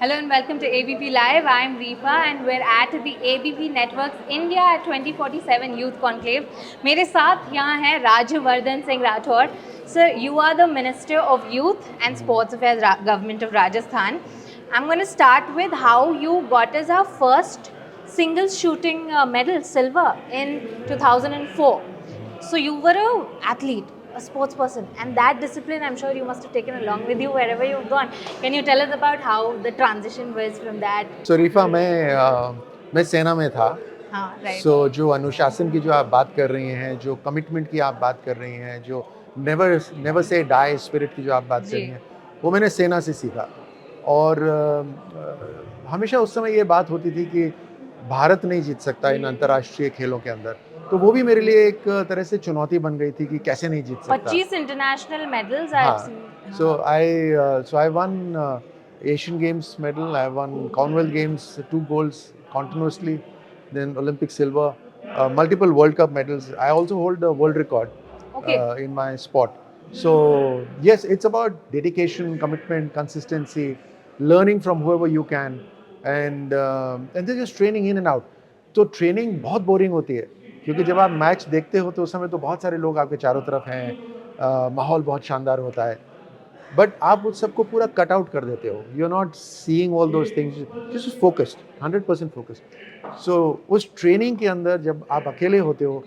Hello and welcome to ABP Live. I am Reefa and we're at the ABP Networks India at 2047 Youth Conclave. मेरे साथ यहाँ है Rajyavardhan Singh Rathore. Sir, you are the Minister of Youth and Sports Affairs, Government of Rajasthan. I'm going to start with how you got us our first single shooting medal, silver, in 2004. So you were an athlete, a sports person, and that discipline I'm sure you must have taken along with you wherever you've gone. Can you tell us about how the transition was from that? So रीफा मैं सेना में था. हाँ, right. So जो अनुशासन की जो आप बात कर रही हैं, जो कमिटमेंट की आप बात कर रही हैं, जो नेवर से डाई स्पिरिट की जो आप बात कर रही हैं, वो मैंने सेना से सीखा. और हमेशा उस समय ये बात होती थी कि भारत नहीं जीत सकता इन अंतर्राष्ट्रीय खेलों के अंदर. तो वो भी मेरे लिए एक तरह से चुनौती बन गई थी कि कैसे नहीं जीत सकता. 25 international medals I've seen. So I won Asian Games medal. I won Commonwealth Games 2 golds continuously. Then Olympic silver, multiple World Cup medals. I also hold a world record in my sport. So yes, it's about dedication, commitment, consistency, learning from whoever you can, and then just training in and out. तो training बहुत boring होती है क्योंकि जब आप match देखते हो तो उस समय तो बहुत सारे लोग आपके चारों तरफ हैं, माहौल बहुत शानदार होता है, बट आप उस सबको पूरा कट आउट कर देते हो. You are not seeing all those things, just focused, 100% focused. So उस ट्रेनिंग के अंदर जब आप अकेले होते हो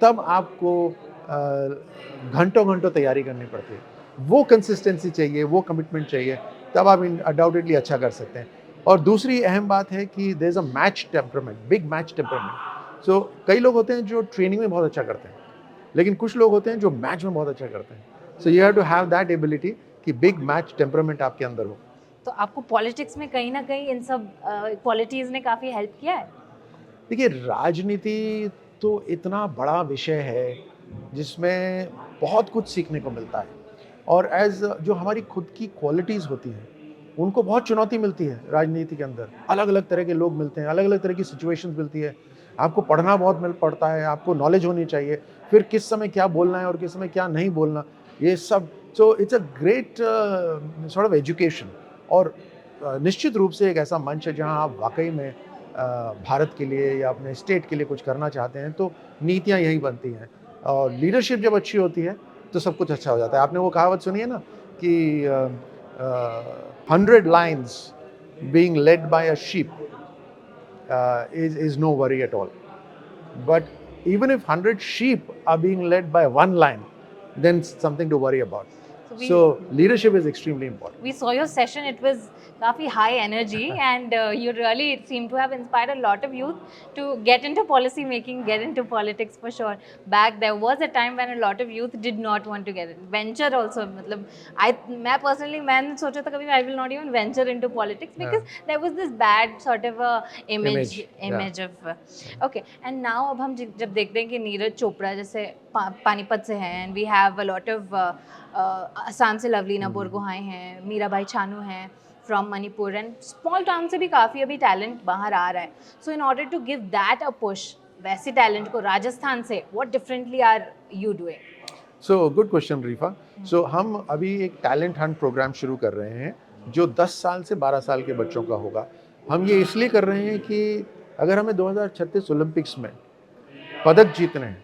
तब आपको घंटों घंटों तैयारी करनी पड़ती है. वो कंसिस्टेंसी चाहिए, वो कमिटमेंट चाहिए, तब आप अनडाउटेडली अच्छा कर सकते हैं. और दूसरी अहम बात है कि there is a match temperament, big match temperament. So कई लोग होते हैं जो ट्रेनिंग में बहुत अच्छा करते हैं, लेकिन कुछ लोग होते हैं जो मैच में बहुत अच्छा करते हैं. So you have to have that ability कि बिग मैच टेम्परामेंट आपके अंदर हो. तो आपको पॉलिटिक्स में कहीं ना कहीं इन सब क्वालिटीज ने काफी हेल्प किया है? देखिए, राजनीति तो इतना बड़ा विषय है जिसमें बहुत कुछ सीखने को मिलता है, और एज जो हमारी खुद की क्वालिटीज़ होती हैं उनको बहुत चुनौती मिलती है राजनीति के अंदर. अलग अलग तरह के लोग मिलते हैं, अलग अलग तरह की सिचुएशंस मिलती है. आपको पढ़ना बहुत मिल पड़ता है, आपको नॉलेज होनी चाहिए, फिर किस समय क्या बोलना है और किस समय क्या नहीं बोलना, ये सब. So it's a great sort of education. और निश्चित रूप से एक ऐसा मंच है जहाँ आप वाकई में भारत के लिए या अपने स्टेट के लिए कुछ करना चाहते हैं तो नीतियाँ यही बनती हैं. और लीडरशिप जब अच्छी होती है तो सब कुछ अच्छा हो जाता है. आपने वो कहावत सुनी है ना कि 100 lions being led by a sheep is no worry at all. But even if 100 sheep are being led by one lion, then it's something to worry about. So leadership is extremely important. We saw your session, it was काफ़ी high energy and you really seem to have inspired a lot of youth to get into policy making, get into politics for sure. Back there was a time when a lot of youth did not want to get in. Venture also, मतलब मैं personally मैंने सोचा था कभी I will not even venture into politics because there was this bad sort of a image of okay. And now अब हम जब देखते हैं कि नीरज चोपड़ा जैसे पानीपत से हैं, and we have a lot of Assam से लवलीना बोरगोहाई हैं, मीराबाई छानू हैं from Manipur, and small town से भी काफ़ी अभी टैलेंट बाहर आ रहा है. So in order to give that a push वैसे टैलेंट को राजस्थान से, what differently are you doing? So good question Rifa. So हम अभी एक टैलेंट हंट प्रोग्राम शुरू कर रहे हैं जो 10 साल से 12 साल के बच्चों का होगा. हम ये इसलिए कर रहे हैं कि अगर हमें 2036 ओलंपिक्स में पदक जीतने हैं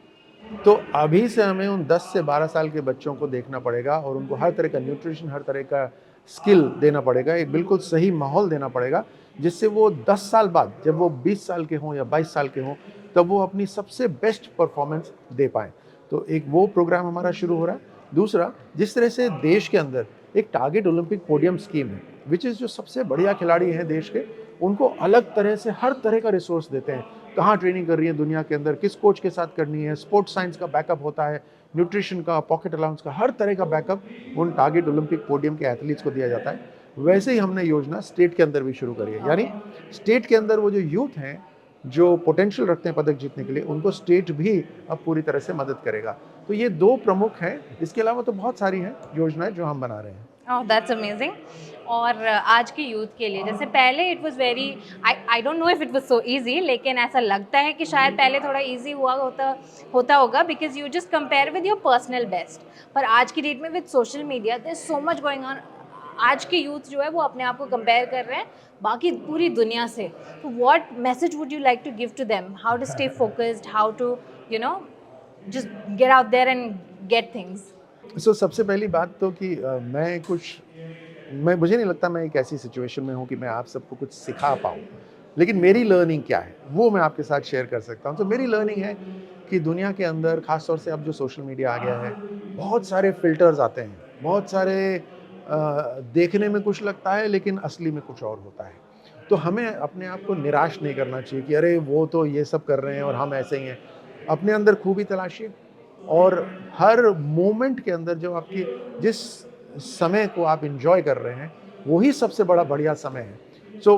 तो अभी से हमें उन 10 से 12 साल के बच्चों को देखना पड़ेगा और उनको हर तरह का न्यूट्रिशन, हर तरह का स्किल देना पड़ेगा, एक बिल्कुल सही माहौल देना पड़ेगा जिससे वो 10 साल बाद जब वो 20 साल के हों या 22 साल के हों तब वो अपनी सबसे बेस्ट परफॉर्मेंस दे पाएँ. तो एक वो प्रोग्राम हमारा शुरू हो रहा है. दूसरा, जिस तरह से देश के अंदर एक टारगेट ओलंपिक पोडियम स्कीम है, विच इज़ जो सबसे बढ़िया खिलाड़ी हैं देश के, उनको अलग तरह से हर तरह का रिसोर्स देते हैं. कहाँ ट्रेनिंग कर रही है दुनिया के अंदर, किस कोच के साथ करनी है, स्पोर्ट्स साइंस का बैकअप होता है, न्यूट्रिशन का, पॉकेट अलाउंस का, हर तरह का बैकअप उन टारगेट ओलंपिक पोडियम के एथलीट्स को दिया जाता है. वैसे ही हमने योजना स्टेट के अंदर भी शुरू करी है. यानी स्टेट के अंदर वो जो यूथ हैं जो पोटेंशियल रखते हैं पदक जीतने के लिए, उनको स्टेट भी अब पूरी तरह से मदद करेगा. तो ये 2 प्रमुख हैं. इसके अलावा तो बहुत सारी हैं योजनाएं जो हम बना रहे हैं. ओह, दैट्स अमेजिंग. और आज के यूथ के लिए, जैसे पहले it was very, I don't know if it was so easy, लेकिन ऐसा लगता है कि शायद पहले थोड़ा इजी होता होगा because you just compare with your personal best. पर आज की डेट में with social media there is so much going on. आज के यूथ जो है वो अपने आप को कंपेयर कर रहे हैं बाकी पूरी दुनिया से. तो what message would you like to give to them? How to stay focused, how to you know just get out there and get things? So सबसे पहली बात तो कि मुझे नहीं लगता मैं एक ऐसी सिचुएशन में हूँ कि मैं आप सबको कुछ सिखा पाऊँ, लेकिन मेरी लर्निंग क्या है वो मैं आपके साथ शेयर कर सकता हूँ. तो मेरी लर्निंग है कि दुनिया के अंदर खास तौर से अब जो सोशल मीडिया आ गया है, बहुत सारे फिल्टर्स आते हैं, बहुत सारे देखने में कुछ लगता है लेकिन असली में कुछ और होता है. तो हमें अपने आप को निराश नहीं करना चाहिए कि अरे वो तो ये सब कर रहे हैं और हम ऐसे ही हैं. अपने अंदर खूबी तलाशिए और हर मोमेंट के अंदर जो आपकी जिस समय को आप एंजॉय कर रहे हैं वही सबसे बड़ा बढ़िया समय है. सो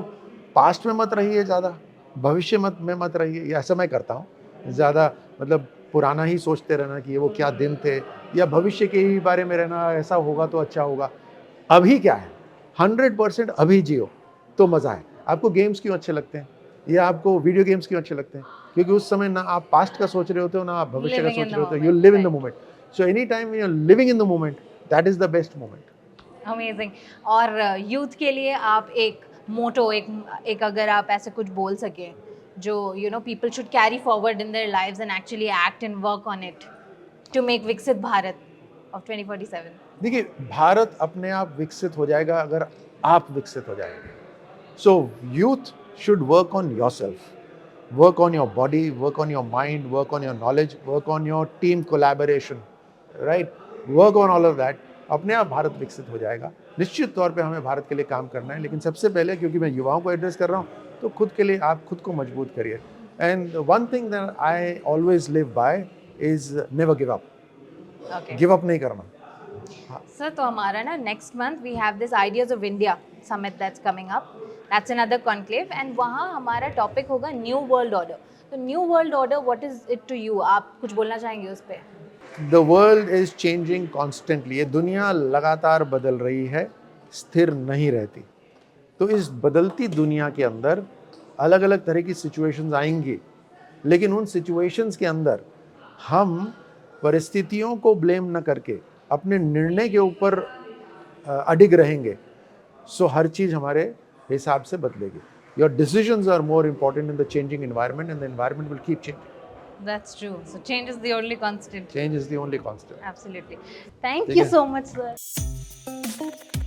पास्ट में मत रहिए ज़्यादा, भविष्य में मत रहिए. ये ऐसा मैं करता हूँ ज़्यादा, मतलब पुराना ही सोचते रहना कि ये वो क्या दिन थे, या भविष्य के ही बारे में रहना, ऐसा होगा तो अच्छा होगा. अभी क्या है, 100% अभी जियो तो मज़ा है. आपको गेम्स क्यों अच्छे लगते हैं या आपको वीडियो गेम्स क्यों अच्छे लगते हैं? क्योंकि उस समय ना आप पास्ट का सोच रहे होते हो ना आप भविष्य का Living in सोच the रहे होते हो. moment, you live in the right. Moment. So any time you are living in the moment, that is the best moment. Amazing. और यूथ के लिए आप एक मोटो, एक अगर आप ऐसे कुछ बोल सके जो people should carry forward in their lives and actually act and work on it to make विकसित भारत ऑफ 2047. देखिए, भारत अपने आप विकसित हो जाएगा अगर आप विकसित हो जाएंगे. सो youth should work on yourself, work on your body, work on your mind, work on your knowledge, work on your team collaboration, right? Work on all of that. अपने आप भारत विकसित हो जाएगा. निश्चित तौर पे हमें भारत के लिए काम करना है, लेकिन सबसे पहले क्योंकि मैं युवाओं को एड्रेस कर रहा हूँ, तो खुद के लिए आप खुद को मजबूत करिए. And one thing that I always live by is never give up. Okay give up नहीं करना. सर, तो हमारा ना next month we have this ideas of India summit that's coming up. That's another conclave and वहाँ हमारा topic होगा new world order. तो new world order, what is it to you? आप कुछ बोलना चाहेंगे उस पर? The world is changing constantly. ये दुनिया लगातार बदल रही है, स्थिर नहीं रहती. तो इस बदलती दुनिया के अंदर अलग अलग तरह की सिचुएशंस आएंगी, लेकिन उन सिचुएशंस के अंदर हम परिस्थितियों को ब्लेम न करके अपने निर्णय के ऊपर अडिग रहेंगे. सो हर चीज़ हमारे हिसाब से बदलेगी. Your decisions are more important in the changing environment and the environment will keep changing. That's true. So change is the only constant. Change is the only constant. Absolutely. Thank ठीक you है. so much, sir.